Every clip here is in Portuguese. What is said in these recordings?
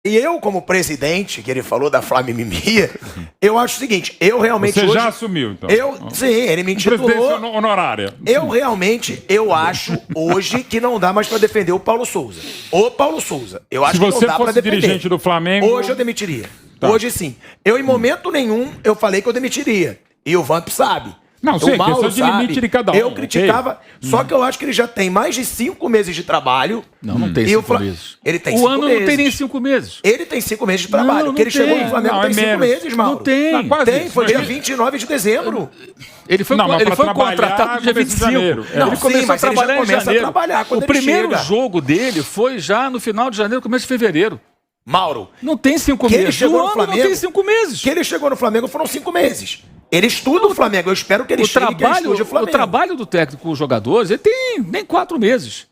E eu, como presidente, que ele falou da Flamimimia, eu acho o seguinte, eu realmente Você hoje... já assumiu, então? Sim, ele me intitulou... Presidência honorária. Eu acho hoje que não dá mais pra defender o Paulo Souza. O Paulo Souza. Eu acho Se que não você dá pra fosse defender. dirigente do Flamengo... Hoje eu demitiria. Tá. Hoje sim. Eu, em momento nenhum, eu falei que eu demitiria. E o Vamp sabe. Não, sei, questão de limite de cada um. Eu criticava, só que eu acho que ele já tem mais de 5 meses de trabalho. Não tem 5 meses. Ele tem 5 O ano meses. não tem nem 5 meses. Ele tem 5 meses de trabalho. Não, Porque ele chegou no Flamengo Não, tem 5 menos. meses, Mauro. Não tem. Tá quase Tem, isso, foi mas dia ele- 29 de dezembro. Ele foi, Não, mas ele pra foi trabalhar, contratado dia começa em 25. janeiro. Não, Ele sim, começou a mas ele já trabalhar em começa a janeiro. trabalhar quando O ele primeiro chega. jogo dele foi já no final de janeiro, começo de fevereiro. Mauro, Não tem 5 Que ele meses. chegou O no ano não Flamengo- tem 5 meses. que ele chegou no Flamengo foram 5 meses. Ele estuda o Flamengo. Eu espero que ele chegue e que ele estude o O Flamengo. trabalho do técnico com os jogadores, ele tem nem 4 meses.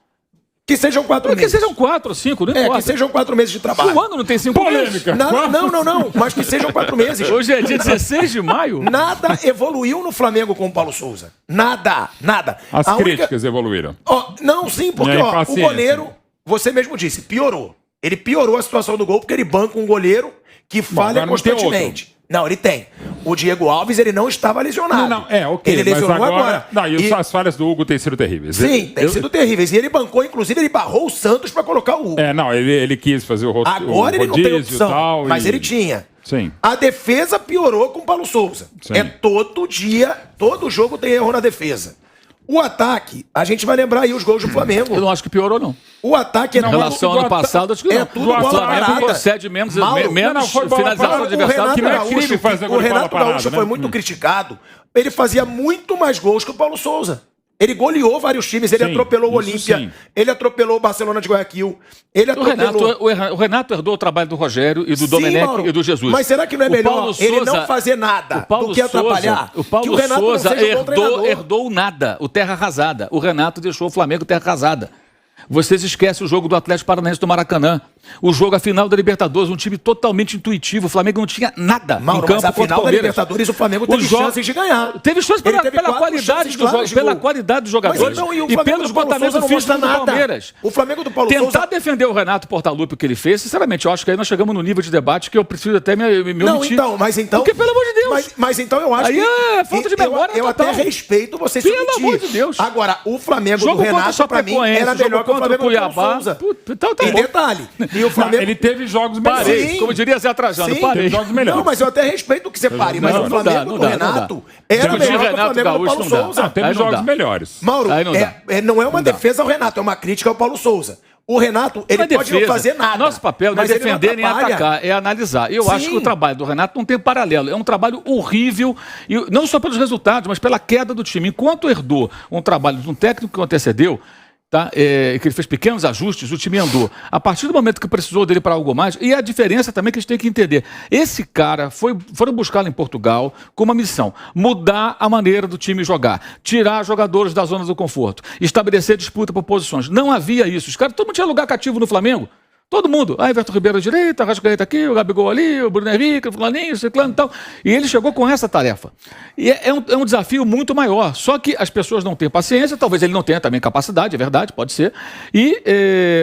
Que sejam 4 Que meses. sejam 4 ou 5, não importa. Que sejam 4 meses de trabalho. O ano não tem 5 meses. Polêmica. Não. Mas que sejam 4 meses. Hoje é dia 16 de maio. Nada evoluiu no Flamengo com o Paulo Souza. Nada. As A única- críticas evoluíram. Não, sim, porque E a o impaciência. goleiro, você mesmo disse, piorou. Ele piorou a situação do gol porque ele banca um goleiro que falha agora não tem constantemente. Não, ele tem. O Diego Alves, ele não estava lesionado. Ok, Ele mas lesionou agora. Não, e as falhas do Hugo têm sido terríveis. Sim, tem sido terríveis. E ele bancou, inclusive, ele barrou o Santos pra colocar o Hugo. Ele quis fazer o Agora ele não tem rodízio opção, e tal. mas ele tinha. Sim. A defesa piorou com o Paulo Souza. Sim. É todo dia, todo jogo tem erro na defesa. O ataque, a gente vai lembrar aí os gols do Flamengo. Eu não acho que piorou, não. O ataque é Em relação ao ano passado, acho que não. tudo bola o Flamengo parada. concede menos Mauro, foi bola finalização parada. do adversário. Que não é crime fazer gol o de bola Renato parada, Gaúcho né? foi muito criticado. Ele fazia muito mais gols que o Paulo Souza. Ele goleou vários times, ele Sim, atropelou o isso Olímpia, sim. ele atropelou o Barcelona de Guayaquil, ele atropelou... O Renato herdou o trabalho do Rogério e do Sim, Domenech Mauro, e do Jesus. Mas será que não é O melhor Paulo ele Souza- não fazer nada O Paulo do que atrapalhar? Souza, o Que Paulo o Renato não Souza seja um bom treinador. herdou nada, o terra arrasada. O Renato deixou o Flamengo terra arrasada. Vocês esquecem o jogo do Atlético Paranaense do Maracanã. O jogo, a final da Libertadores, um time totalmente intuitivo. O Flamengo não tinha nada Mauro, em campo mas a contra o final da Palmeiras. Libertadores o Flamengo teve chances de ganhar. Teve chance Ele pela, teve pela 4 qualidade chances dos claras de pela gol. qualidade dos Mas jogadores então, e o e Flamengo pelo do Paulo esgotamento Souza não físico mostra do nada. Palmeiras. O Flamengo do Paulo Tentar Souza... defender o Renato Portaluppi, o que ele fez, sinceramente, eu acho que aí nós chegamos num nível de debate que eu preciso até me Não, omitir. então, mas então... Porque, pelo amor de Deus. Mas então eu acho Aí que... é falta de memória Eu até total. respeito você se Pelo omitir. amor de Deus. Agora, o Flamengo Jogo do contra o Renato, pra mim, Chapecoense, era melhor jogo que o contra o Flamengo do Paulo Cuiabá. Souza. Puta, então tá E bom. detalhe, e o Flamengo... Ele teve jogos melhores. Parei, Sim. como diria Zé Trajano, Sim, parei. Teve jogos melhores. Não, mas eu até respeito que você pare, mas Não, o não Flamengo dá, do não dá, Renato não era Discutir melhor que o Renato Flamengo do Gaúcho Paulo não dá. Souza. Não, teve Aí não jogos dá. melhores. Mauro, Aí não dá. não é uma dá. defesa ao Renato, é uma crítica ao Paulo Souza. O Renato, ele Não é pode não defesa. fazer nada. Nosso papel não é mas ele defender nem atrapalha. atacar, é analisar. Eu Sim. acho que o trabalho do Renato não tem paralelo. É um trabalho horrível, e não só pelos resultados, mas pela queda do time. Enquanto herdou um trabalho de um técnico que o antecedeu, tá? Que ele fez pequenos ajustes, o time andou. A partir do momento que precisou dele para algo mais, e a diferença também que a gente tem que entender. Esse cara, foram buscá-lo em Portugal com uma missão: mudar a maneira do time jogar, tirar jogadores da zona do conforto, estabelecer disputa por posições. Não havia isso. Os caras, todo mundo tinha lugar cativo no Flamengo. Todo mundo. Everton Ribeiro à direita, Arrascaeta aqui, o Gabigol ali, o Bruno Henrique, o Fulaninho, o Ciclano e tal. E ele chegou com essa tarefa. E é um desafio muito maior. Só que as pessoas não têm paciência, talvez ele não tenha também capacidade, é verdade, pode ser. E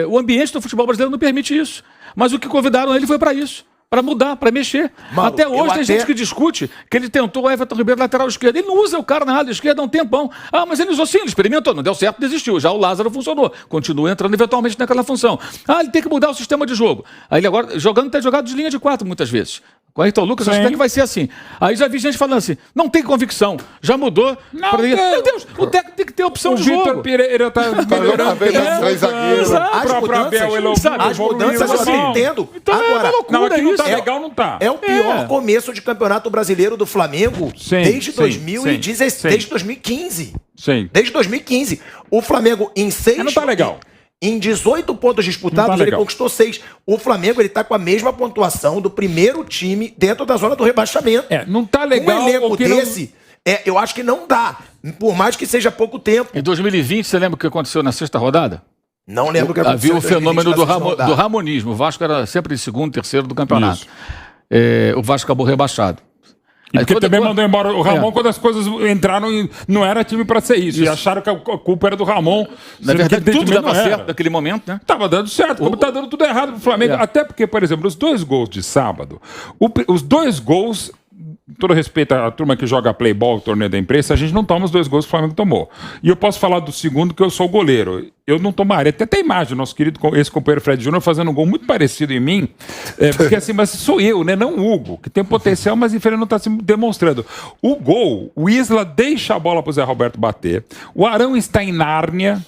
o ambiente do futebol brasileiro não permite isso. Mas o que convidaram ele foi para isso. Para mudar, para mexer. Mauro, até hoje tem gente que discute que ele tentou o Everton Ribeiro lateral esquerdo. Ele não usa o cara na área esquerda há um tempão. Ah, mas ele usou sim, ele experimentou, não deu certo, desistiu. Já o Lázaro funcionou. Continua entrando eventualmente naquela função. Ah, ele tem que mudar o sistema de jogo. Aí ele agora, jogando, tem jogado de linha de 4 muitas vezes. Com o Ayrton Lucas, acho até que vai ser assim. Aí já vi gente falando assim, não tem convicção, já mudou. Meu Deus, o técnico tem que ter opção de jogo. O Vitor Pereira tá melhorando. Três zagueiros. As mudanças eu até entendo. Então é uma loucura não, aqui não isso. tá legal, não tá. É o pior começo de campeonato brasileiro do Flamengo desde 2016, desde 2015. Sim. Desde 2015. O Flamengo em 6... Não tá legal. Em 18 pontos disputados, ele conquistou 6. O Flamengo, ele tá com a mesma pontuação do primeiro time dentro da zona do rebaixamento. Não tá legal. Um elenco desse, eu acho que não dá. Por mais que seja pouco tempo. Em 2020, você lembra o que aconteceu na sexta rodada? Não lembro o que aconteceu. Havia o fenômeno do ramonismo. O Vasco era sempre em segundo, terceiro do campeonato. O Vasco acabou rebaixado. E porque também mandou embora o Ramon quando as coisas entraram e não era time pra ser isso. E acharam que a culpa era do Ramon. Na verdade, tudo dava certo naquele momento, né? Tava dando certo, como tá dando tudo errado pro Flamengo. Até porque, por exemplo, os 2 gols de sábado, os 2 gols... Todo respeito à turma que joga Playball, o torneio da imprensa, a gente não toma os 2 gols que o Flamengo tomou. E eu posso falar do segundo, que eu sou o goleiro. Eu não tomaria. Até tem imagem, nosso querido ex-companheiro Fred Júnior fazendo um gol muito parecido em mim. Porque assim, mas sou eu, né? Não o Hugo, que tem potencial, mas infelizmente não está se demonstrando. O gol, o Isla deixa a bola para o Zé Roberto bater. O Arão está em Nárnia.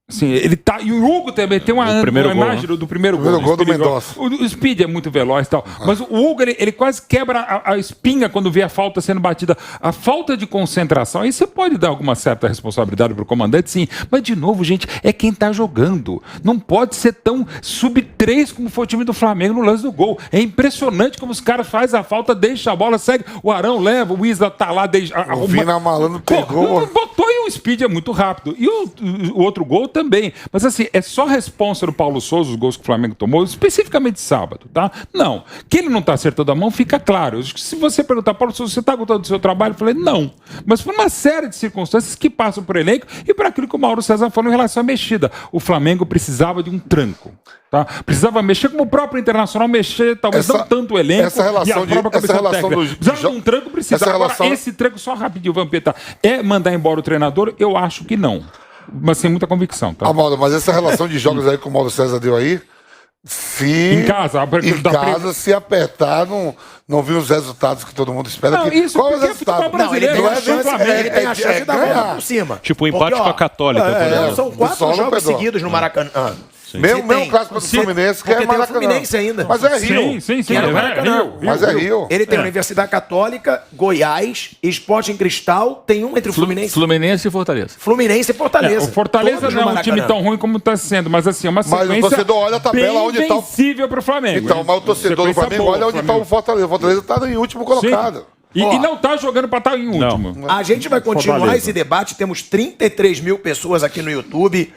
Sim, ele tá. E o Hugo também tem uma imagem do primeiro gol. O gol do Mendonça. O Speed é muito veloz e tal. Mas o Hugo, ele quase quebra a espinha quando vê a falta sendo batida. A falta de concentração, aí você pode dar alguma certa responsabilidade pro comandante, sim. Mas, de novo, gente, é quem tá jogando. Não pode ser tão sub-3 como foi o time do Flamengo no lance do gol. É impressionante como os caras fazem a falta, deixa a bola, segue. O Arão leva, o Isla tá lá, deixa. O Vina Malandro pegou. Botou e o Speed é muito rápido. E o outro gol também. Mas assim, é só responsa do Paulo Souza os gols que o Flamengo tomou, especificamente sábado, tá? Não. Que ele não tá acertando a mão, fica claro. Se você perguntar, Paulo Souza, você tá gostando do seu trabalho? Eu falei, não. Mas por uma série de circunstâncias que passam por elenco e por aquilo que o Mauro César falou em relação à mexida. O Flamengo precisava de um tranco. Tá? Precisava mexer como o próprio Internacional mexer, talvez não tanto o elenco essa relação e a própria comissão técnica. Precisava de um tranco, precisa. Agora, esse tranco, só rapidinho, Vampeta, é mandar embora o treinador? Eu acho que não. Mas sem muita convicção, tá? Mauro, mas essa relação de jogos aí que o Mauro César deu aí, em casa, se apertar, não vir os resultados que todo mundo espera. Não, isso, qual é o resultado? Não, ele tem a chance de dar a volta por cima. Tipo o empate com a Católica. São 4 jogos seguidos no Maracanã. Mesmo clássico do Fluminense, que é Maracanã. Tem o Fluminense ainda. Mas é Rio. Sim. É Rio. Mas é Rio. Ele tem a Universidade Católica, Goiás, Sporting Cristal, tem um entre Fluminense e Fortaleza. Fluminense e Fortaleza. O Fortaleza não é um time tão ruim como está sendo, mas assim, é uma sequência mas o torcedor olha a tabela onde está vencível para o Flamengo. Então, mas o torcedor do Flamengo olha onde está o Fortaleza. O Fortaleza está em último colocado. E não está jogando para estar em último. A gente vai continuar esse debate. Temos 33 mil pessoas aqui no YouTube.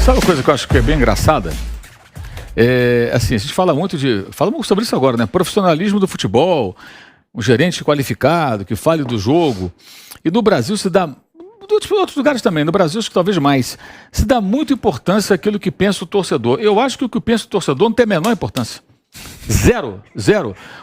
Sabe uma coisa que eu acho que é bem engraçada? Assim, a gente falamos sobre isso agora, né? Profissionalismo do futebol, um gerente qualificado que fale do jogo. E no Brasil se dá, em outros lugares também, no Brasil acho que talvez mais, se dá muita importância àquilo que pensa o torcedor. Eu acho que o que pensa o torcedor não tem a menor importância. Zero.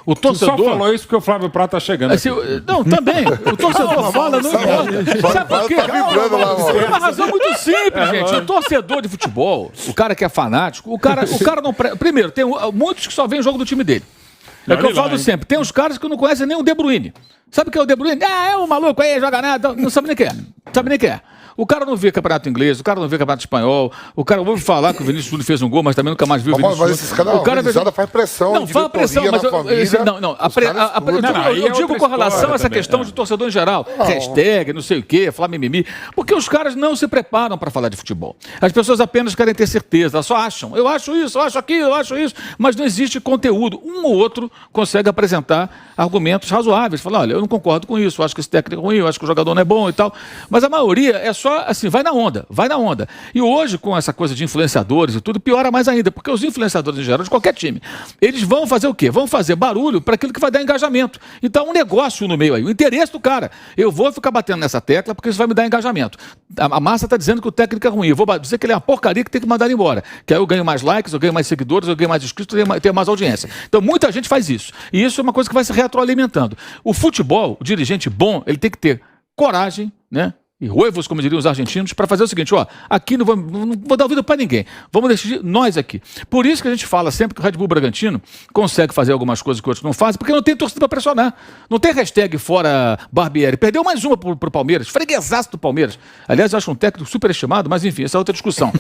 O torcedor... Você só falou isso porque o Flávio Prata tá chegando assim, não, também. O torcedor fala, não importa. Sabe por quê? É uma razão muito simples, gente. O torcedor de futebol, o cara que é fanático, o cara não... Primeiro, tem muitos que só veem o jogo do time dele. É o que eu falo sempre. Tem uns caras que não conhecem nem o De Bruyne. Sabe o que é o De Bruyne? É um maluco aí, joga nada. Não sabe nem quem é. O cara não vê campeonato inglês, o cara não vê campeonato espanhol, o cara ouve falar que o Vinícius Júnior fez um gol, mas também nunca mais viu o Vinícius Júnior. Mas esses caras faz pressão. Não, faz pressão, mas eu digo com relação a essa questão de torcedor em geral. Hashtag, não sei o quê, falar mimimi. Porque os caras não se preparam para falar de futebol. As pessoas apenas querem ter certeza, elas só acham. Eu acho isso, eu acho aquilo, eu acho isso. Mas não existe conteúdo. Um ou outro consegue apresentar argumentos razoáveis. Falar, olha, eu não concordo com isso, eu acho que esse técnico é ruim, eu acho que o jogador não é bom e tal. Mas a maioria é só assim, vai na onda. E hoje, com essa coisa de influenciadores e tudo, piora mais ainda, porque os influenciadores em geral, de qualquer time, eles vão fazer o quê? Vão fazer barulho para aquilo que vai dar engajamento. Então, um negócio no meio aí, o interesse do cara. Eu vou ficar batendo nessa tecla porque isso vai me dar engajamento. A massa está dizendo que o técnico é ruim. Eu vou dizer que ele é uma porcaria que tem que mandar ele embora. Que aí eu ganho mais likes, eu ganho mais seguidores, eu ganho mais inscritos, eu tenho mais audiência. Então, muita gente faz isso. E isso é uma coisa que vai se retroalimentando. O futebol, o dirigente bom, ele tem que ter coragem, né? E huevos, como diriam os argentinos, para fazer o seguinte, aqui não vou dar ouvido para ninguém, vamos decidir nós aqui. Por isso que a gente fala sempre que o Red Bull Bragantino consegue fazer algumas coisas que outros não fazem, porque não tem torcida para pressionar. Não tem hashtag fora Barbieri. Perdeu mais uma pro Palmeiras, freguesaço do Palmeiras. Aliás, eu acho um técnico superestimado, mas enfim, essa é outra discussão.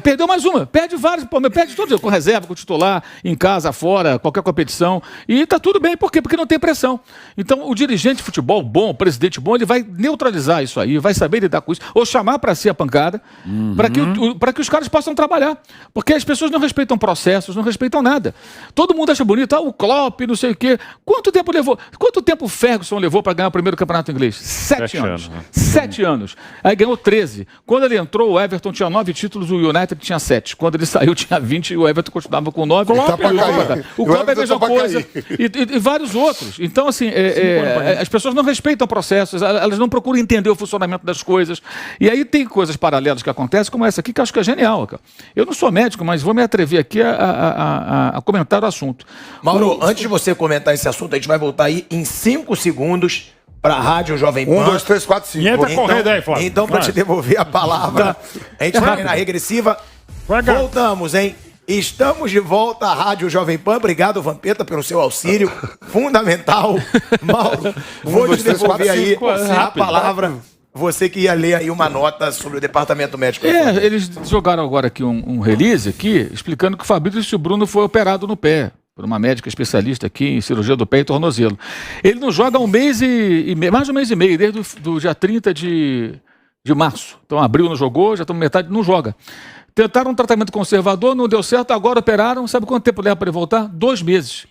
Perdeu mais uma, perde vários, perde todos, com reserva, com titular, em casa, fora, qualquer competição. E tá tudo bem, por quê? Porque não tem pressão. Então, o dirigente de futebol bom, o presidente bom, ele vai neutralizar isso aí, vai vai saber lidar com isso, ou chamar para si a pancada, para que os caras possam trabalhar. Porque as pessoas não respeitam processos, não respeitam nada. Todo mundo acha bonito, o Klopp, não sei o quê. Quanto tempo o Ferguson levou para ganhar o primeiro campeonato inglês? 7 anos. 7 anos. Aí ganhou 13. Quando ele entrou, o Everton tinha 9 títulos, o United tinha 7. Quando ele saiu, tinha 20 e o Everton continuava com 9. O Klopp é a mesma coisa. E vários outros. Então, assim, as pessoas não respeitam processos, elas não procuram entender o funcionamento das coisas. E aí tem coisas paralelas que acontecem, como essa aqui, que eu acho que é genial. Cara. Eu não sou médico, mas vou me atrever aqui a comentar o assunto. Mauro, antes de você comentar esse assunto, a gente vai voltar aí em 5 segundos para a Rádio Jovem Pan. 1, 2, 3, 4, 5. Entra correndo aí, Flávio. Então, para te devolver a palavra, a gente vai na regressiva. Voltamos, hein? Estamos de volta à Rádio Jovem Pan. Obrigado, Vampeta, pelo seu auxílio. Fundamental. Mauro, vou te devolver aí a palavra. Você que ia ler aí uma nota sobre o departamento médico. Eles jogaram agora aqui um release aqui, explicando que o Fabrício Bruno foi operado no pé por uma médica especialista aqui em cirurgia do pé e tornozelo. Ele não joga há um mês e meio, mais de um mês e meio, desde o dia 30 de março. Então, abril não jogou, já estamos metade, não joga. Tentaram um tratamento conservador, não deu certo, agora operaram. Sabe quanto tempo leva para ele voltar? 2 meses.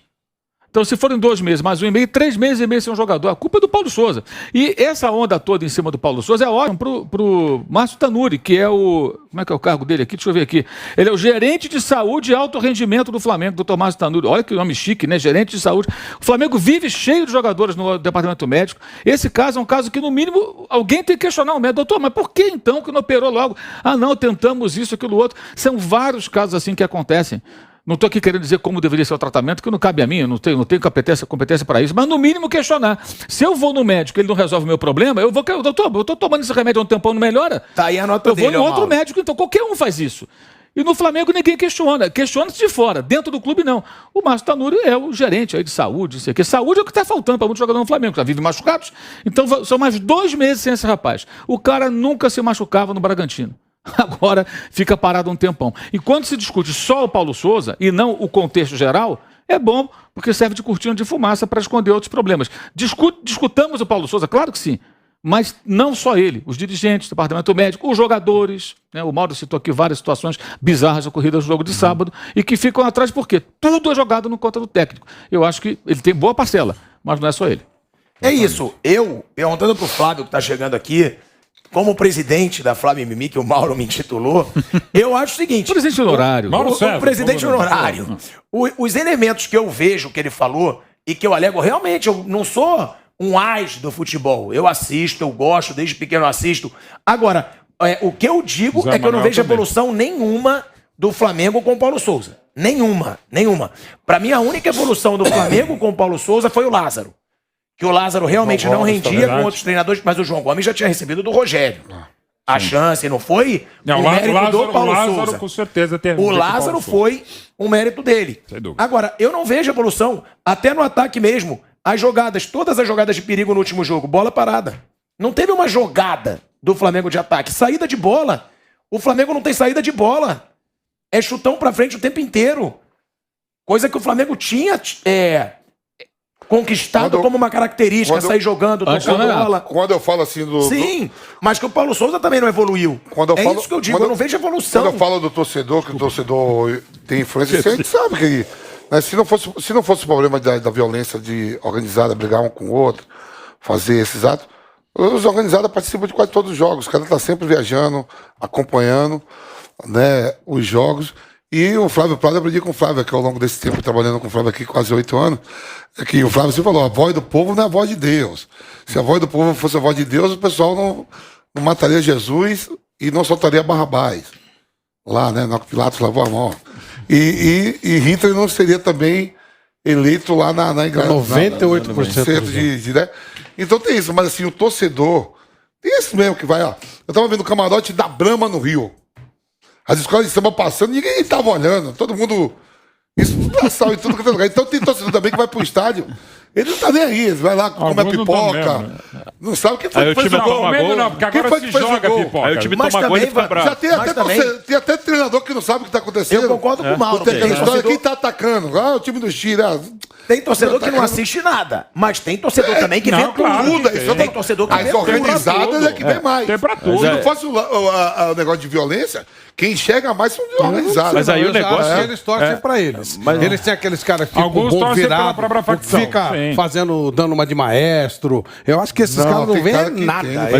Então, se forem 2 meses, mais 1 e meio, 3 meses e meio sem um jogador. A culpa é do Paulo Souza. E essa onda toda em cima do Paulo Souza é ótimo pro Márcio Tanuri, que é o... Como é que é o cargo dele aqui? Deixa eu ver aqui. Ele é o gerente de saúde e alto rendimento do Flamengo, doutor Márcio Tanuri. Olha que nome chique, né? Gerente de saúde. O Flamengo vive cheio de jogadores no departamento médico. Esse caso é um caso que, no mínimo, alguém tem que questionar o médico. Doutor, mas por que então que não operou logo? Ah, não, tentamos isso, aquilo, outro. São vários casos assim que acontecem. Não estou aqui querendo dizer como deveria ser o tratamento, que não cabe a mim, eu não tenho competência para isso, mas no mínimo questionar. Se eu vou no médico e ele não resolve o meu problema, eu estou tomando esse remédio há um tempão, não melhora? Tá aí a nota eu dele, vou no outro médico, então qualquer um faz isso. E no Flamengo ninguém questiona. Questiona-se de fora, dentro do clube não. O Márcio Tanuri é o gerente aí de saúde, não sei o quê. Saúde é o que está faltando para muitos jogadores no Flamengo, já vivem machucados. Então são mais 2 meses sem esse rapaz. O cara nunca se machucava no Bragantino. Agora fica parado um tempão. E quando se discute só o Paulo Souza e não o contexto geral, é bom, porque serve de cortina de fumaça para esconder outros problemas. Discutamos o Paulo Souza, claro que sim, mas não só ele, os dirigentes, o departamento médico, os jogadores, né? O Mauro citou aqui várias situações bizarras ocorridas no jogo de sábado e que ficam atrás porque tudo é jogado no conta do técnico. Eu acho que ele tem boa parcela, mas não é só ele. É isso. Eu, perguntando pro Flávio que está chegando aqui, como presidente da Flávia Mimi, que o Mauro me intitulou, eu acho o seguinte... Presidente honorário. O presidente honorário. Os elementos que eu vejo que ele falou e que eu alego, realmente, eu não sou um as do futebol. Eu assisto, eu gosto, desde pequeno eu assisto. Agora, o que eu digo é que eu não vejo evolução nenhuma do Flamengo com o Paulo Souza. Nenhuma. Para mim, a única evolução do Flamengo com o Paulo Souza foi o Lázaro. Que o Lázaro realmente não rendia com outros treinadores, mas o João Gomes já tinha recebido do Rogério. A chance não foi o mérito do Paulo Souza. Com certeza o Lázaro foi um mérito dele. Agora, eu não vejo evolução, até no ataque mesmo. As jogadas, todas as jogadas de perigo no último jogo, bola parada. Não teve uma jogada do Flamengo de ataque. Saída de bola. O Flamengo não tem saída de bola. É chutão pra frente o tempo inteiro. Coisa que o Flamengo tinha... conquistado como uma característica, sair jogando, tocando bola. Quando eu falo assim do... Sim, mas que o Paulo Souza também não evoluiu. Isso que eu digo, eu não vejo evolução. Quando eu falo do torcedor, que o torcedor tem influência, a gente sabe que... Né, se não fosse o problema da violência de organizada, brigar um com o outro, fazer esses atos, os organizados participam de quase todos os jogos. O cara está sempre viajando, acompanhando, né, os jogos... E o Flávio Prado, eu aprendi com o Flávio, que ao longo desse tempo, trabalhando com o Flávio aqui, quase 8 anos, é que o Flávio sempre falou, a voz do povo não é a voz de Deus. Se a voz do povo fosse a voz de Deus, o pessoal não mataria Jesus e não soltaria Barrabás. Lá, né, no Pilatos lavou a mão. E Hitler não seria também eleito lá na Inglaterra. 98%. Né? Então tem isso, mas assim, o torcedor, tem esse mesmo que vai, ó. Eu tava vendo o camarote da Brahma no Rio. As escolas de samba passando, ninguém estava olhando. Todo mundo... Isso e tudo que tem lugar. Então tem torcedor também que vai pro estádio. Ele não tá nem aí. Ele vai lá comer pipoca. Não sabe quem foi que fez o gol. Porque agora se joga pipoca. Aí o time toma gol e fica bravo. Já tem até treinador que não sabe o que tá acontecendo. Eu concordo com o Mauro. Tem aquela história, quem tá atacando? O time do Chile. tem torcedor que não assiste nada. Mas tem torcedor também que vê tudo. Tem torcedor que vê As organizadas é que vem mais. Tem pra tudo. Se não fosse o negócio de violência, quem chega mais são os organizados. Mas aí o negócio eles torcem pra eles. Mas eles têm aqueles caras que ficam alguns torcem pela virados, própria facção. fica Sim. dando uma de maestro. Eu acho que esses caras não tem veem cara que nada. entende.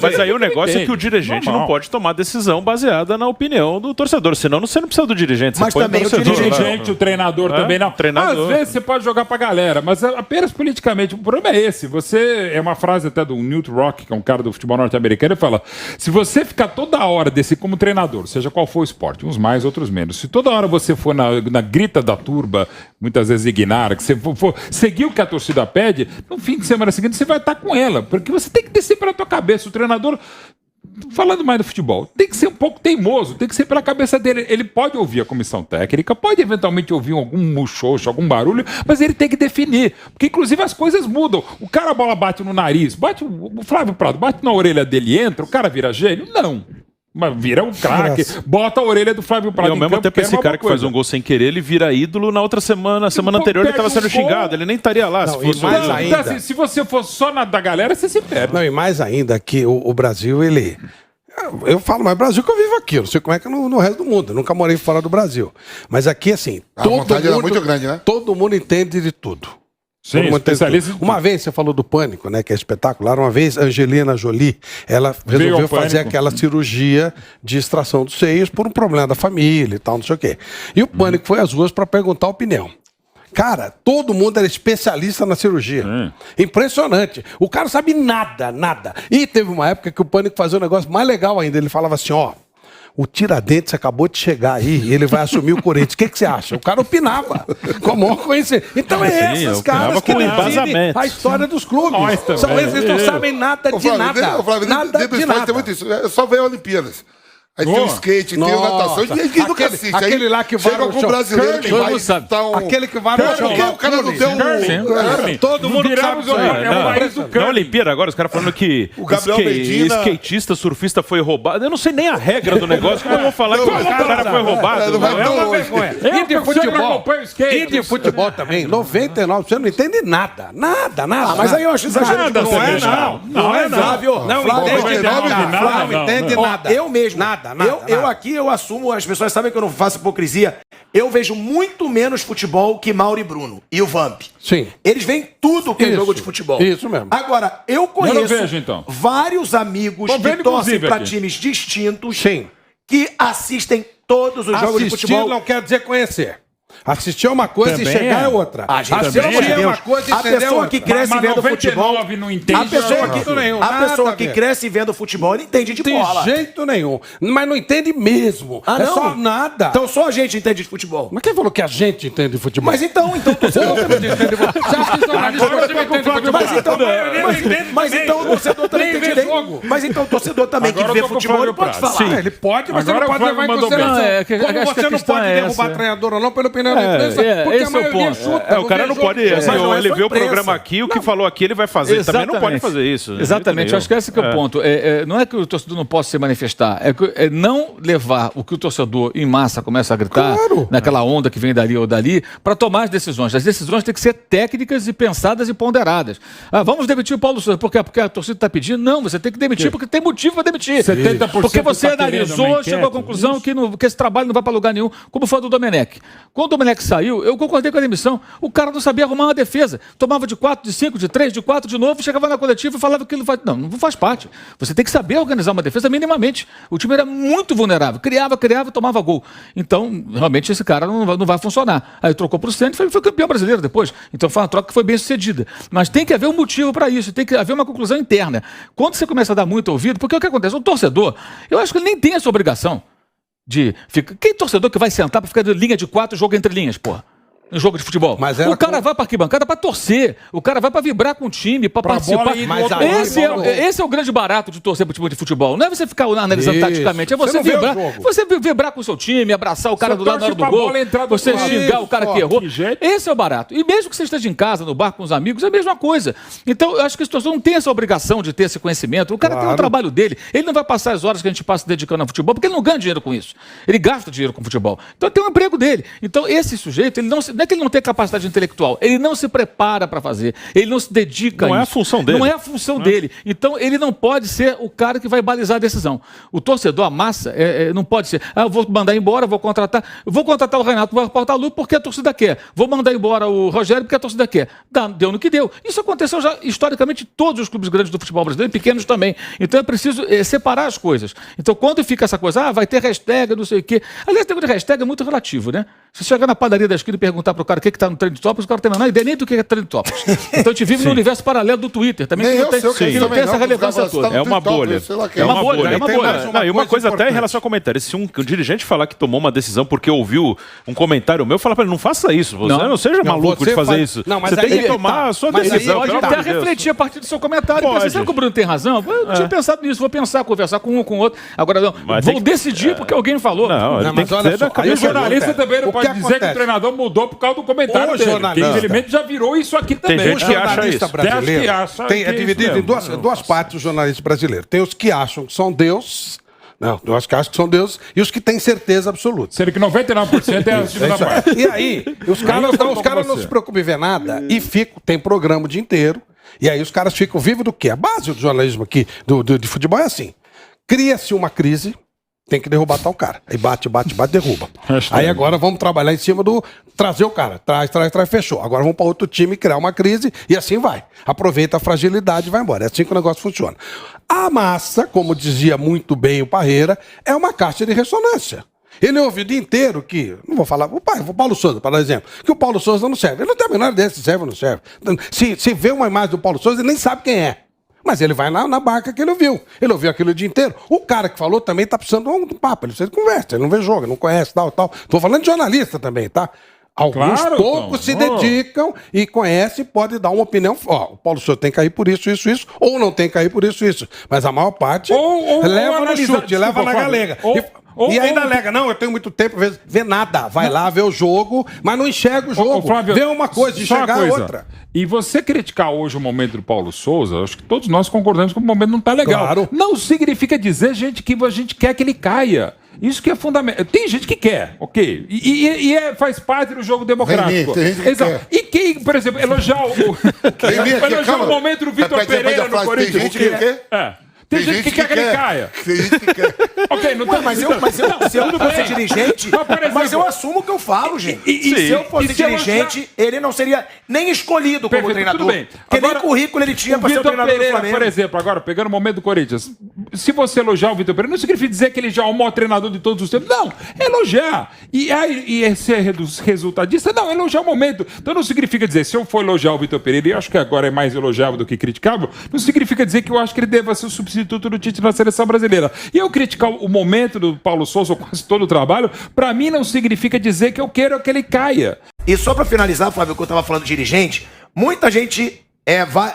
Mas aí o negócio é que o dirigente não pode tomar decisão baseada na opinião do torcedor. Senão você não precisa do dirigente. Você Mas põe também o torcedor lá. Dirigente, o treinador também não. Treinador. Às vezes você pode jogar pra galera, mas apenas politicamente. O problema é esse. Você, é uma frase até do Newt Rock, que é um cara do futebol norte-americano, ele fala: se você ficar toda hora desse como treinador, seja qual for o esporte, uns mais, outros menos, se toda hora você for na grita da turba, muitas vezes ignara, que você for seguir o que a torcida pede, no fim de semana seguinte você vai estar com ela, porque você tem que descer pela tua cabeça. O treinador, falando mais do futebol, tem que ser um pouco teimoso, tem que ser pela cabeça dele. Ele pode ouvir a comissão técnica, pode eventualmente ouvir algum muxoxo, algum barulho, mas ele tem que definir, porque inclusive as coisas mudam. O cara, a bola bate no nariz, bate o Flávio Prado, bate na orelha dele e entra, o cara vira gênio? Não. Mas vira um craque, bota a orelha do Flávio Prado. E ao mesmo tempo, esse cara que faz um gol sem querer, ele vira ídolo na outra semana. Na semana anterior ele estava sendo xingado, ele nem estaria lá. Não, Se fosse mais um... ainda. Então, assim, se você for só na da galera, você se perde. Não, e mais ainda que o Brasil, ele... Eu falo, mas Brasil que eu vivo aqui, eu não sei como é que é no resto do mundo, eu nunca morei fora do Brasil. Mas aqui, assim, A vontade era muito grande, né? todo mundo entende de tudo. Sim, Todo mundo entende especialista de tudo. Uma vez você falou do Pânico, né, que é espetacular. Uma vez a Angelina Jolie, ela Veio resolveu ao fazer Pânico. aquela cirurgia de extração dos seios por um problema da família e tal, não sei o quê. E o Pânico foi às ruas para perguntar a opinião. Cara, todo mundo era especialista na cirurgia. Impressionante. O cara sabe nada, nada. E teve uma época que o Pânico fazia um negócio mais legal ainda. Ele falava assim, ó, o Tiradentes acabou de chegar aí e ele vai assumir o Corinthians. O que você acha? O cara opinava. Com a maior conhecimento. Então é Sim, esses eu caras opinava que com decidem embasamento. a história dos clubes. Nós também. São eles que não sabem nada de nada. Nada de nada. Tem muito isso. É só ver Olimpíadas. Aí tem o skate, tem o natação. Nossa. Ninguém nunca assiste. Aquele lá que vai chega no algum chão. brasileiro que Curling, vai todo sabe. dar um... Aquele que vai no Por chão. que o cara não deu um... Todo mundo Viramos sabe isso aí. é o país do Na campo. Olimpíada agora, os caras falando que O Gabriel Medina- skatista, surfista foi roubado. Eu não sei nem a regra do negócio. Como eu vou falar que Não, o cara foi roubado? não vai É dar uma hoje. vergonha. E de futebol? acompanho o skate. E de futebol também, 99%, você não entende nada. Nada, nada. Mas aí eu acho exagero. Nada, Não é, Sérgio. não. Não é, não. Flávio. Não Flávio, entende nada, nada. Flávio, não, entende Ó, nada. eu mesmo. Nada. Eu aqui, eu assumo, as pessoas sabem que eu não faço hipocrisia. Eu vejo muito menos futebol que Mauro e Bruno. E o Vamp. Sim. Eles veem tudo que é Isso. jogo de futebol. Isso mesmo. Agora, eu conheço vejo, então. vários amigos Tô que vendo, torcem inclusive, para aqui. times distintos Sim. que assistem todos os jogos de Assistir futebol. não quer dizer conhecer. Assistir é uma coisa Também e chegar é. é outra. Ah, gente, Assistir pelo amor de é uma Deus. coisa e A entender é pessoa outra. que cresce Mas vendo futebol. 99 não entende. A pessoa, de jeito nenhum, a nada pessoa a que ver. cresce vendo futebol não entende de De bola. jeito nenhum. Mas não entende mesmo. Ah, É não? só nada. Então só a gente entende de futebol. Mas quem falou que a gente entende de futebol? Mas então torcedor também Você acha que jornalista Agora você vai com o Flávio Mas então, Prado. mas então o torcedor também tem vê direito. jogo. Mas então o torcedor também Agora que eu vê tô com o futebol, ele Flávio pode Prado. falar. Sim. Ele pode, mas você Agora não o pode Flávio levar em mandou consideração. bem. Não, é que- Como acho que a você não questão pode é derrubar essa. treinador ou não pela opinião da imprensa, porque esse a é o maioria ponto. chuta. O cara não pode. Mas não é Ele só vê o imprensa. programa aqui, o que falou aqui ele vai fazer. Ele também não pode fazer isso. né? Exatamente, eu acho que esse que é o ponto. Não é que o torcedor não possa se manifestar, é não levar o que o torcedor em massa começa a gritar, Claro. naquela onda que vem dali ou dali, para tomar as decisões. As decisões têm que ser técnicas e pensadas e ponderadas. Ah, vamos demitir o Paulo Souza. Por quê? Porque a torcida está pedindo? Não, você tem que demitir porque tem motivo para demitir. 70% Porque você tá querendo analisou, uma chegou à enquete. conclusão que esse trabalho não vai para lugar nenhum, como foi o do Domenech. Quando o Domenech saiu, eu concordei com a demissão. O cara não sabia arrumar uma defesa. Tomava de 4, de 5, de 3, de 4 de novo, chegava na coletiva e falava que ele faz. Não faz parte. Você tem que saber organizar uma defesa minimamente. O time era muito vulnerável. Criava, tomava gol. Então, realmente, esse cara não vai funcionar. Aí trocou para o centro e foi campeão brasileiro depois. Então, foi uma troca que foi bem sucedida. Mas tem que haver um motivo para isso. Tem que haver uma conclusão interna. Quando você começa a dar muito ouvido, porque o que acontece? O torcedor, eu acho que ele nem tem essa obrigação de... Quem torcedor que vai sentar para ficar de linha de 4 jogo entre linhas, porra? Um jogo de futebol. Mas era o cara vai para arquibancada para torcer. O cara vai para vibrar com o time, para participar. bola ir do Mas outro aí- lado. Esse é o grande barato de torcer para o time de futebol. Não é você ficar analisando Isso. taticamente, é Você você não vê o vibrar. jogo. Você vibrar com o seu time, abraçar o cara Você do lado na hora torce do pra gol. bola entrar do Você outro lado. xingar o cara que Isso, errou. que jeito. Esse é o barato. E mesmo que você esteja em casa, no bar com os amigos, é a mesma coisa. Então, eu acho que esse torcedor não tem essa obrigação de ter esse conhecimento. O cara tem um Claro. trabalho dele. Ele não vai passar as horas que a gente passa dedicando ao futebol, porque ele não ganha dinheiro com isso. Ele gasta dinheiro com futebol. Então, tem um emprego dele. Então, esse sujeito, ele não Não é que ele não tem capacidade intelectual, ele não se prepara para fazer, ele não se dedica Não a é a isso. função dele. Não é a função dele. Então, ele não pode ser o cara que vai balizar a decisão. O torcedor, a massa, não pode ser. Ah, eu vou mandar embora, vou contratar o Renato, vou Portaluppi porque a torcida quer. Vou mandar embora o Rogério porque a torcida quer. Deu no que deu. Isso aconteceu já historicamente em todos os clubes grandes do futebol brasileiro, pequenos também. Então é preciso separar as coisas. Então quando fica essa coisa, vai ter hashtag, não sei o quê. Aliás, o negócio de hashtag é muito relativo, né? Se chegar na padaria da esquina e perguntar pro cara o que está no Trend Topics, o cara tem a menor ideia nem do que é Trend Topics. Então a gente vive num universo paralelo do Twitter também, Nem que eu não tem, sei o que é que não isso tem também, essa não, relevância porque toda. É uma bolha. É uma bolha, é uma Tem bolha. mais Não, e uma coisa até em importante. relação a comentário. Se um dirigente falar que tomou uma decisão porque ouviu um comentário meu, fala pra ele, não faça isso. Você não seja maluco de fazer isso. Não, mas você aí tem que é que tomar tá. a sua Mas aí decisão. Pode pelo até amor de Deus. refletir a partir do seu comentário. Pode. Você sabe que o Bruno tem razão? Eu não tinha pensado nisso. Vou pensar, conversar com um, com o outro. Agora, não, Mas vou tem que- decidir porque alguém falou. Não, ele tem mas que olha ter só, da aí cabeça o O jornalista acontece? também não O pode que dizer que o acontece? treinador mudou por causa do comentário O dele. jornalista- Que infelizmente já virou isso aqui também. gente que acha jornalista isso. brasileiro Tem as que acham é que é dividido isso em mesmo. duas partes os jornalistas brasileiros. Tem os que acham que são Deus, não, os que acham que são Deus, e os que têm certeza absoluta. Sendo que 99% é a segunda parte. E aí, os caras, eu os caras não você. se preocupam em ver nada e ficam, tem programa o dia inteiro. E aí os caras ficam vivos do quê? A base do jornalismo aqui, de futebol é assim. Cria-se uma crise, tem que derrubar tal cara. Aí bate, derruba. Hashtag. Aí agora vamos trabalhar em cima do trazer o cara. Traz, fechou. Agora vamos para outro time criar uma crise e assim vai. Aproveita a fragilidade e vai embora. É assim que o negócio funciona. A massa, como dizia muito bem o Parreira, é uma caixa de ressonância. Ele ouve o dia inteiro que, não vou falar, o Paulo Souza, por exemplo, que o Paulo Souza não serve. Ele não tem a menor ideia se serve ou não serve. Se vê uma imagem do Paulo Souza, ele nem sabe quem é. Mas ele vai na barca que ele ouviu. Ele ouviu aquilo o dia inteiro. O cara que falou também tá precisando de um papo. Ele precisa de conversa, ele não vê jogo, não conhece, tal. Tô falando de jornalista também, tá? Alguns Claro, poucos se Tom. dedicam e conhecem, pode dar uma opinião. Ó, o Paulo Souza tem que cair por isso, ou não tem que cair por isso. Mas a maior parte Ou leva no analisar- chute, leva desculpa, na Fábio. galega. Ou- E ainda ou- alega, não, eu tenho muito tempo, vê nada. Vai lá, vê o jogo, mas não enxerga o jogo. Ô, Flávio, vê uma coisa, só uma enxergar coisa. outra. E você criticar hoje o momento do Paulo Souza, acho que todos nós concordamos que o momento não está legal. Claro. Não significa dizer, gente, que a gente quer que ele caia. Isso que é fundamental. Tem gente que quer, ok. Faz parte do jogo democrático. Tem gente que Exato. quer. E quem, por exemplo, elogiar calma. o momento do Vitor Repete a Pereira no frase, tem Corinthians. gente que quer? Tem gente que quer que ele caia. Tem gente que quer. Ok, não tem. Mas se eu não fosse dirigente, Mas, por exemplo, mas eu assumo o que eu falo, gente. E Se eu fosse e se eu dirigente, ele não seria nem escolhido como Perfeito, treinador. tudo bem. Porque Agora, nem currículo ele tinha o para ser o Vitor treinador do Pereira, Flamengo. por exemplo, agora, pegando o momento do Corinthians, se você elogiar o Vitor Pereira, não significa dizer que ele já é o maior treinador de todos os tempos. Não, é elogiar. E ser resultadista, não, é elogiar o momento. Então não significa dizer, se eu for elogiar o Vitor Pereira, e eu acho que agora é mais elogiável do que criticável, não significa dizer que eu acho que ele deva ser o substituto do Tite na seleção brasileira. E eu criticar o momento do Paulo Souza, ou quase todo o trabalho, pra mim não significa dizer que eu quero que ele caia. E só pra finalizar, Flávio, que eu tava falando de dirigente, muita gente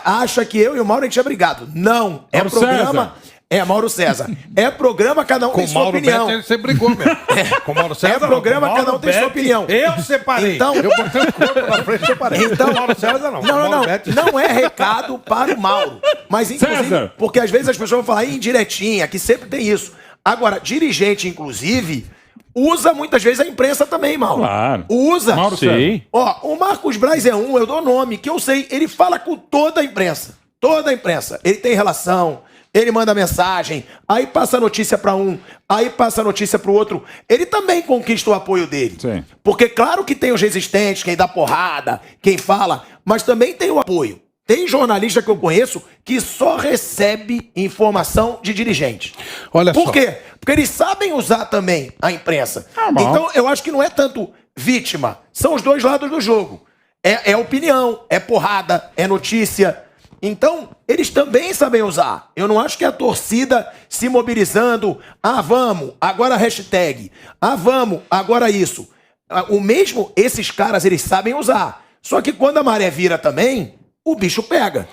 acha que eu e o Mauro a gente é brigado. Não, é Mauro programa. É, Mauro César. É programa, cada um tem sua opinião. Beto, você brigou mesmo. Com o Mauro César, É programa, com o cada um Mauro tem sua Beto, opinião. Eu separei. Então- Eu botei o corpo na frente e separei. Então, Com o Mauro César não. Com o Não, Mauro Beto, não é recado para o Mauro. Mas, inclusive, César. porque às vezes as pessoas vão falar indiretinha, que sempre tem isso. Agora, dirigente, inclusive, usa muitas vezes a imprensa também, Mauro. Claro. Usa. Mauro César. Sim. Ó, o Marcos Braz é eu dou nome, que eu sei, ele fala com toda a imprensa. Toda a imprensa. Ele tem relação, ele manda mensagem, aí passa a notícia pra um, aí passa a notícia pro outro. Ele também conquista o apoio dele. Sim. Porque claro que tem os resistentes, quem dá porrada, quem fala, mas também tem o apoio. Tem jornalista que eu conheço que só recebe informação de dirigente. Olha Por só. quê? Porque eles sabem usar também a imprensa. bom. Então, eu acho que não é tanto vítima. São os dois lados do jogo. É opinião, é porrada, é notícia. Então, eles também sabem usar. Eu não acho que a torcida se mobilizando, vamos, agora hashtag, vamos, agora isso. O mesmo, esses caras, eles sabem usar. Só que quando a maré vira também, o bicho pega.